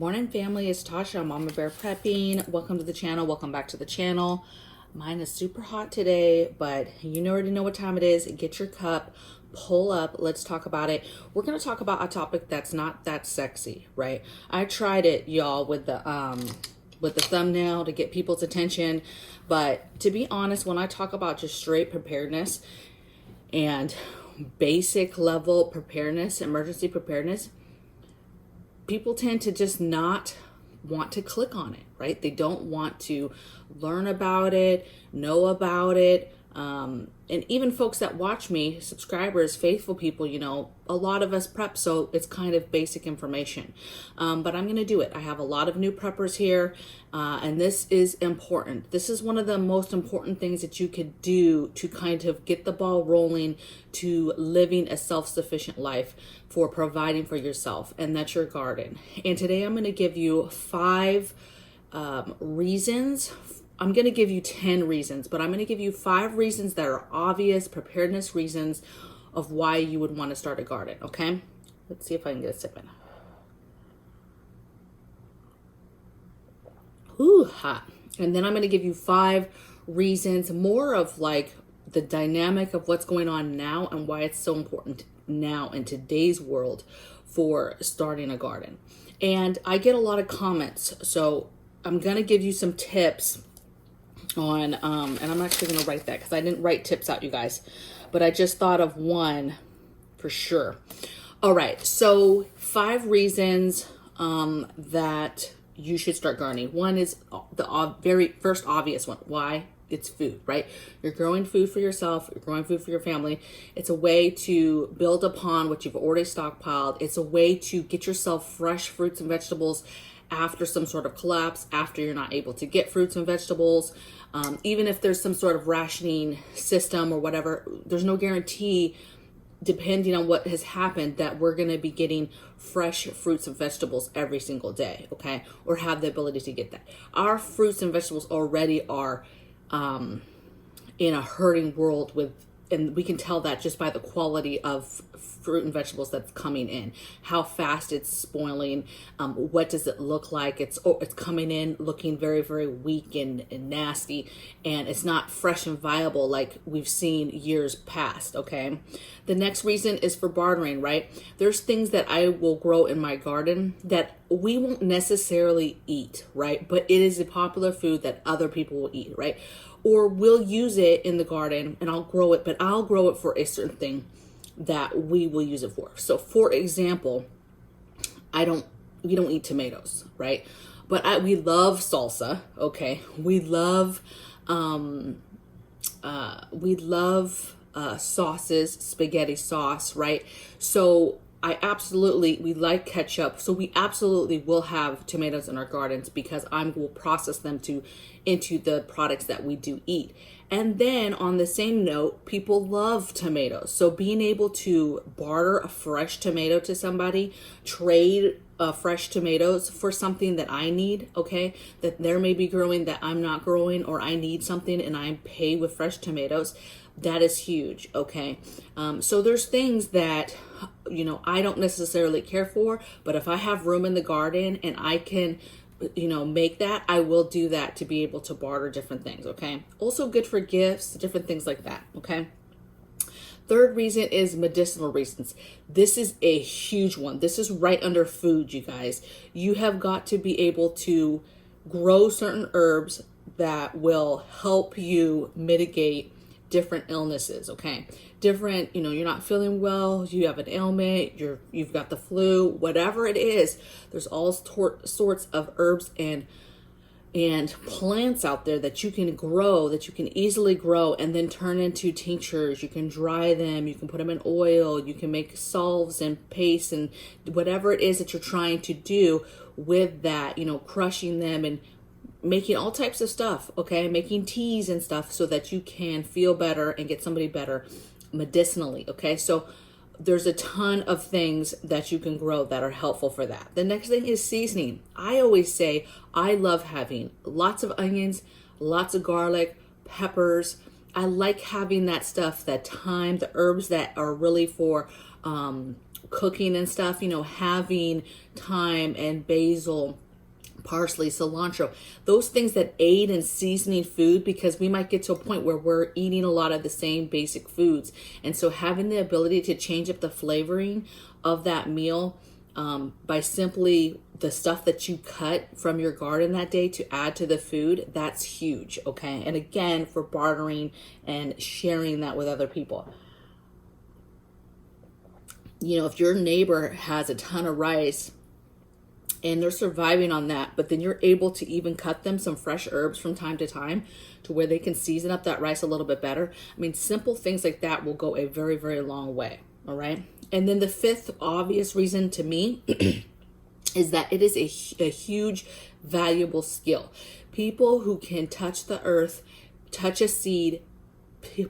Morning family, it's Tasha, Mama Bear Prepping. Welcome to the channel, welcome back to the channel. Mine is super hot today, but you already know what time it is. Get your cup, pull up, let's talk about it. We're gonna talk about a topic that's not that sexy, right? I tried it, y'all, with the thumbnail to get people's attention. But to be honest, when I talk about just straight preparedness and basic level preparedness, emergency preparedness, people tend to just not want to click on it, right? They don't want to learn about it, know about it. And even folks that watch me, subscribers, faithful people, you know, a lot of us prep, so it's kind of basic information. But I'm going to do it. I have a lot of new preppers here, and this is important. This is one of the most important things that you could do to kind of get the ball rolling to living a self-sufficient life, for providing for yourself, and that's your garden. And today I'm going to give you 5 reasons. I'm going to give you 10 reasons, but I'm going to give you 5 reasons that are obvious preparedness reasons of why you would want to start a garden, okay? Let's see if I can get a sip in. Ooh, hot. And then I'm going to give you 5 reasons, more of like the dynamic of what's going on now and why it's so important now in today's world for starting a garden. And I get a lot of comments, so I'm going to give you some tips on, and I'm actually going to write that because I didn't write tips out, you guys, but I just thought of one for sure. All right, so 5 reasons that you should start gardening. One is the very first obvious one. Why? It's food, right? You're growing food for yourself, you're growing food for your family. It's a way to build upon what you've already stockpiled. It's a way to get yourself fresh fruits and vegetables after some sort of collapse, after you're not able to get fruits and vegetables. Even if there's some sort of rationing system or whatever, there's no guarantee, depending on what has happened, that we're going to be getting fresh fruits and vegetables every single day, okay? Or have the ability to get that. Our fruits and vegetables already are in a hurting world and we can tell that just by the quality of fruit and vegetables that's coming in, how fast it's spoiling, what does it look like? It's coming in looking very, very weak and nasty, and it's not fresh and viable like we've seen years past, okay? The next reason is for bartering, right? There's things that I will grow in my garden that we won't necessarily eat, right? But it is a popular food that other people will eat, right? Or we'll use it in the garden and I'll grow it, but I'll grow it for a certain thing that we will use it for. So for example, we don't eat tomatoes, right? But we love salsa, okay? We love sauces, spaghetti sauce, right? So we like ketchup. So we absolutely will have tomatoes in our gardens because will process them into the products that we do eat. And then on the same note, people love tomatoes. So being able to barter a fresh tomato to somebody, trade fresh tomatoes for something that I need, okay, that they're maybe growing that I'm not growing, or I need something and I pay with fresh tomatoes, that is huge, okay? So there's things that, you know, I don't necessarily care for, but if I have room in the garden and I can, you know, make that, I will do that to be able to barter different things, okay? Also good for gifts, different things like that, okay? Third reason is medicinal reasons. This is a huge one. This is right under food, you guys. You have got to be able to grow certain herbs that will help you mitigate different illnesses, okay? Different, you know, you're not feeling well, you have an ailment, you've got the flu, whatever it is, there's all sorts of herbs and plants out there that you can grow, that you can easily grow and then turn into tinctures. You can dry them, you can put them in oil, you can make salves and paste and whatever it is that you're trying to do with that, you know, crushing them and making all types of stuff, okay? Making teas and stuff so that you can feel better and get somebody better medicinally, okay? So there's a ton of things that you can grow that are helpful for that. The next thing is seasoning. I always say I love having lots of onions, lots of garlic, peppers, I like having that stuff, that thyme, the herbs that are really for cooking and stuff, having thyme and basil, parsley, cilantro, those things that aid in seasoning food, because we might get to a point where we're eating a lot of the same basic foods. And so having the ability to change up the flavoring of that meal by simply the stuff that you cut from your garden that day to add to the food, that's huge, okay? And again, for bartering and sharing that with other people. If your neighbor has a ton of rice and they're surviving on that, but then you're able to even cut them some fresh herbs from time to time to where they can season up that rice a little bit better. I mean, simple things like that will go a very, very long way, all right? And then the fifth obvious reason to me is that it is a huge, valuable skill. People who can touch the earth, touch a seed,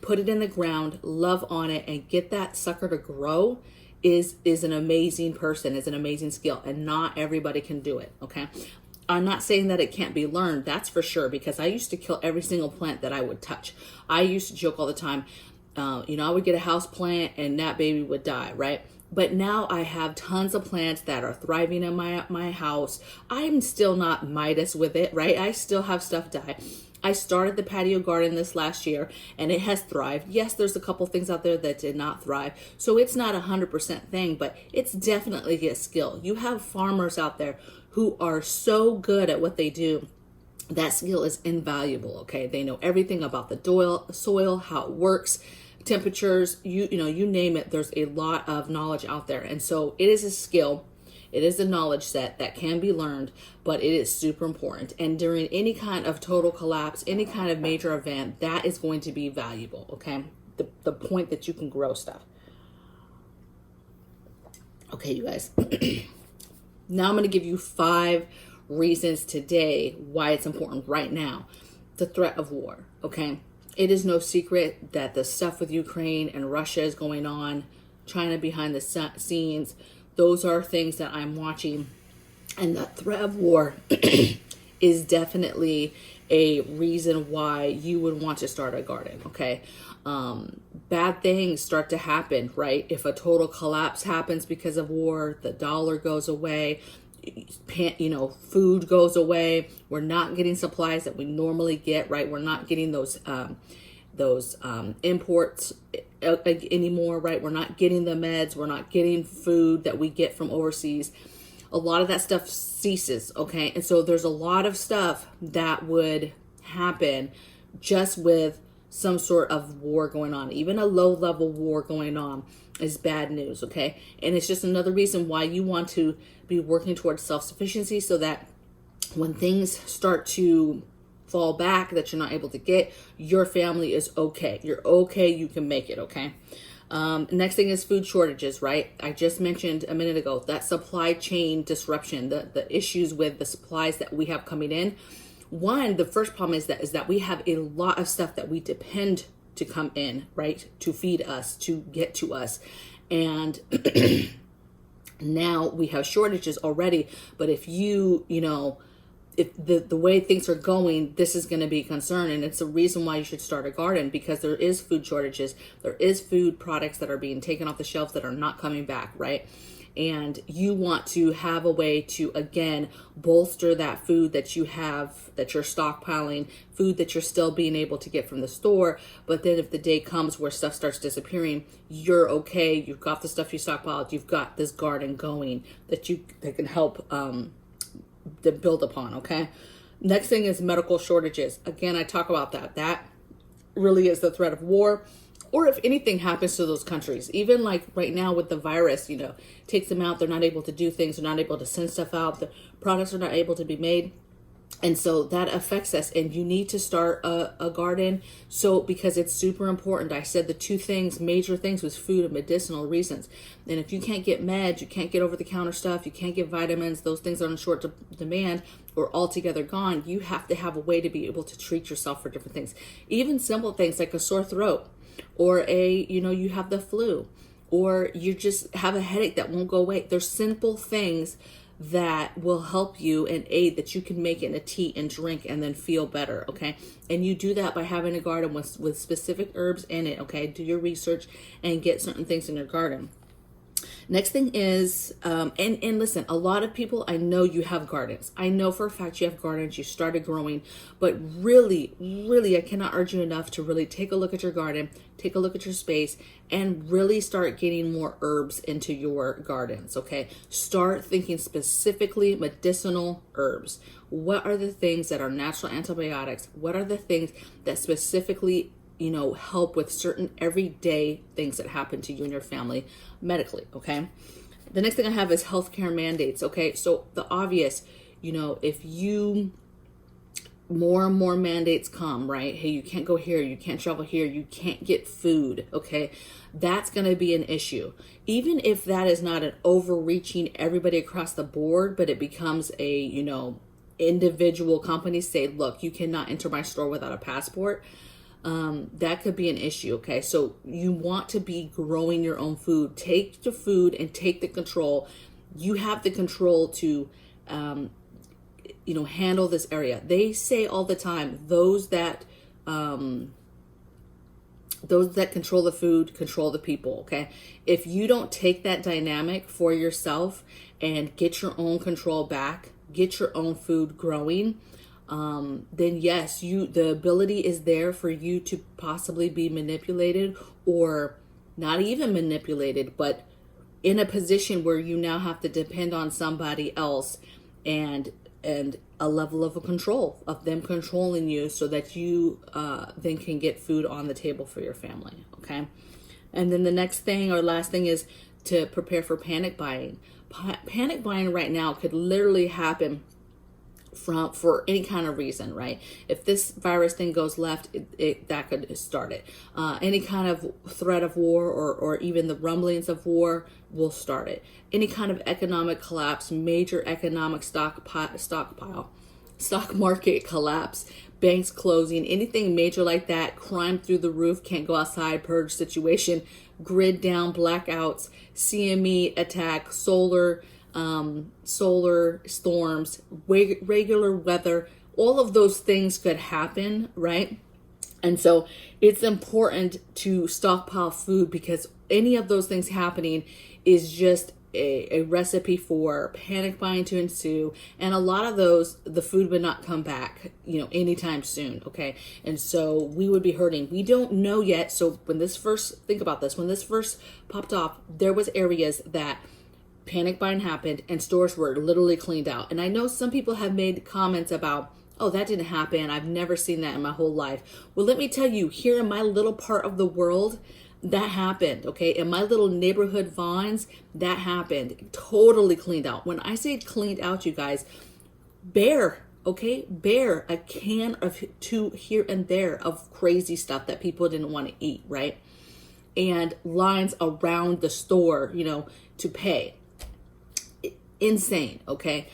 put it in the ground, love on it, and get that sucker to grow is an amazing person, is an amazing skill, and not everybody can do it, okay? I'm not saying that it can't be learned, that's for sure, because I used to kill every single plant that I would touch. I used to joke all the time, I would get a house plant and that baby would die, right? But now I have tons of plants that are thriving in my house. I'm still not Midas with it, right? I still have stuff die. I started the patio garden this last year and it has thrived. Yes, there's a couple things out there that did not thrive. So it's not 100% thing, but it's definitely a skill. You have farmers out there who are so good at what they do. That skill is invaluable, okay? They know everything about the soil, how it works, temperatures, you name it. There's a lot of knowledge out there. And so it is a skill. It is a knowledge set that can be learned, but it is super important. And during any kind of total collapse, any kind of major event, that is going to be valuable, okay? The point that you can grow stuff. Okay, you guys. Now I'm going to give you 5 reasons today why it's important right now. The threat of war, okay? It is no secret that the stuff with Ukraine and Russia is going on, China behind the scenes. Those are things that I'm watching. And the threat of war is definitely a reason why you would want to start a garden, okay? Bad things start to happen, right? If a total collapse happens because of war, the dollar goes away, food goes away. We're not getting supplies that we normally get, right? We're not getting those imports anymore, right? We're not getting the meds. We're not getting food that we get from overseas. A lot of that stuff ceases, okay? And so there's a lot of stuff that would happen just with some sort of war going on. Even a low-level war going on is bad news, okay? And it's just another reason why you want to be working towards self-sufficiency, so that when things start to fall back that you're not able to get, your family is okay. You're okay. You can make it, okay? Next thing is food shortages, right? I just mentioned a minute ago that supply chain disruption, the issues with the supplies that we have coming in. The first problem is that we have a lot of stuff that we depend to come in, right? To feed us, to get to us. And now we have shortages already. But if if the way things are going, this is going to be a concern. And it's a reason why you should start a garden, because there is food shortages. There is food products that are being taken off the shelves that are not coming back, right? And you want to have a way to, again, bolster that food that you have, that you're stockpiling, food that you're still being able to get from the store. But then if the day comes where stuff starts disappearing, you're okay. You've got the stuff you stockpiled. You've got this garden going that can help to build upon, okay? Next thing is medical shortages. Again, I talk about that. That really is the threat of war. Or if anything happens to those countries, even like right now with the virus, takes them out. They're not able to do things. They're not able to send stuff out. The products are not able to be made. And so that affects us, and you need to start a garden. So, because it's super important. I said the 2 major things was food and medicinal reasons. And if you can't get meds, you can't get over the counter stuff, you can't get vitamins, those things are in short demand or altogether gone, you have to have a way to be able to treat yourself for different things. Even simple things like a sore throat, or you have the flu, or you just have a headache that won't go away. There's simple things that will help you and aid that you can make it into tea and drink and then feel better, okay? And you do that by having a garden with specific herbs in it, okay? Do your research and get certain things in your garden. Next thing is, and listen, a lot of people, I know you have gardens. I know for a fact you have gardens, you started growing, but really, really, I cannot urge you enough to really take a look at your garden, take a look at your space, and really start getting more herbs into your gardens, okay? Start thinking specifically medicinal herbs. What are the things that are natural antibiotics? What are the things that specifically help with certain everyday things that happen to you and your family medically, okay? The next thing I have is healthcare mandates, okay? So the obvious, if more and more mandates come, right? Hey, you can't go here, you can't travel here, you can't get food, okay? That's going to be an issue. Even if that is not an overreaching everybody across the board, but it becomes a, individual companies say, look, you cannot enter my store without a passport. That could be an issue, okay? So you want to be growing your own food. Take the food and take the control. You have the control to, handle this area. They say all the time, those that control the food, control the people, okay? If you don't take that dynamic for yourself and get your own control back, get your own food growing, then yes, the ability is there for you to possibly be manipulated, or not even manipulated, but in a position where you now have to depend on somebody else and a level of control of them controlling you so that you then can get food on the table for your family, okay? And then the next thing or last thing is to prepare for panic buying. Panic buying right now could literally happen for any kind of reason, right? If this virus thing goes left, that could start it. Any kind of threat of war or even the rumblings of war will start it. Any kind of economic collapse, major economic stock market collapse, banks closing, anything major like that, crime through the roof, can't go outside, purge situation, grid down, blackouts, CME attack, solar storms, regular weather, all of those things could happen, right? And so it's important to stockpile food, because any of those things happening is just a recipe for panic buying to ensue. And a lot of those, the food would not come back, anytime soon. Okay. And so we would be hurting. We don't know yet. So when this first popped off, there was areas that panic buying happened and stores were literally cleaned out. And I know some people have made comments about, oh, that didn't happen. I've never seen that in my whole life. Well, let me tell you, here in my little part of the world, that happened, okay? In my little neighborhood Vons, that happened. Totally cleaned out. When I say cleaned out, you guys, bare a can of two here and there of crazy stuff that people didn't want to eat, right? And lines around the store, to pay. Insane, okay?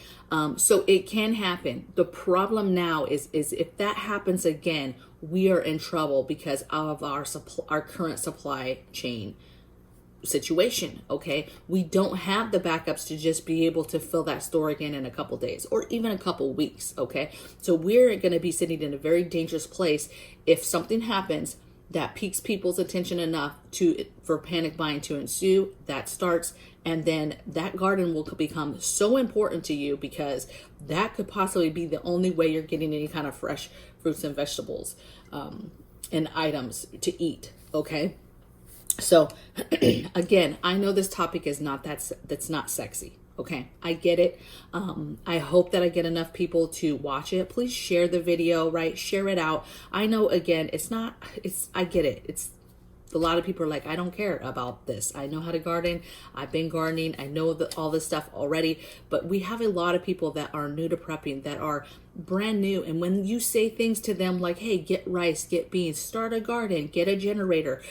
So it can happen. The problem now is if that happens again, we are in trouble because of our current supply chain situation, okay? We don't have the backups to just be able to fill that store again in a couple days or even a couple weeks, okay? So we're going to be sitting in a very dangerous place if something happens that piques people's attention enough for panic buying to ensue. That starts, and then that garden will become so important to you because that could possibly be the only way you're getting any kind of fresh fruits and vegetables and items to eat, okay? So again, I know this topic is that's not sexy. Okay, I get it. I hope that I get enough people to watch it. Please share the video, right? Share it out. I know, again, I get it. A lot of people are like, I don't care about this. I know how to garden. I've been gardening. I know all this stuff already. But we have a lot of people that are new to prepping, that are brand new. And when you say things to them like, hey, get rice, get beans, start a garden, get a generator,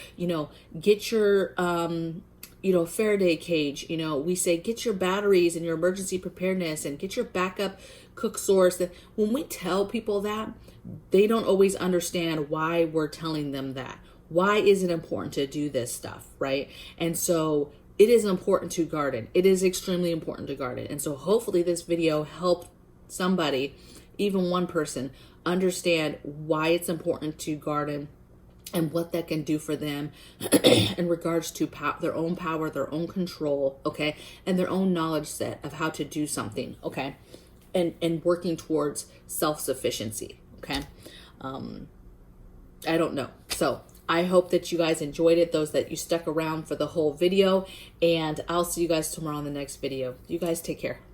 get your, Faraday cage, we say, get your batteries and your emergency preparedness and get your backup cook source. When we tell people that, they don't always understand why we're telling them that. Why is it important to do this stuff, right? And so it is important to garden. It is extremely important to garden. And so hopefully this video helped somebody, even one person, understand why it's important to garden and what that can do for them in regards to their own power, their own control, okay, and their own knowledge set of how to do something, okay, and working towards self-sufficiency, okay. I don't know. So I hope that you guys enjoyed it, those that you stuck around for the whole video, and I'll see you guys tomorrow on the next video. You guys take care.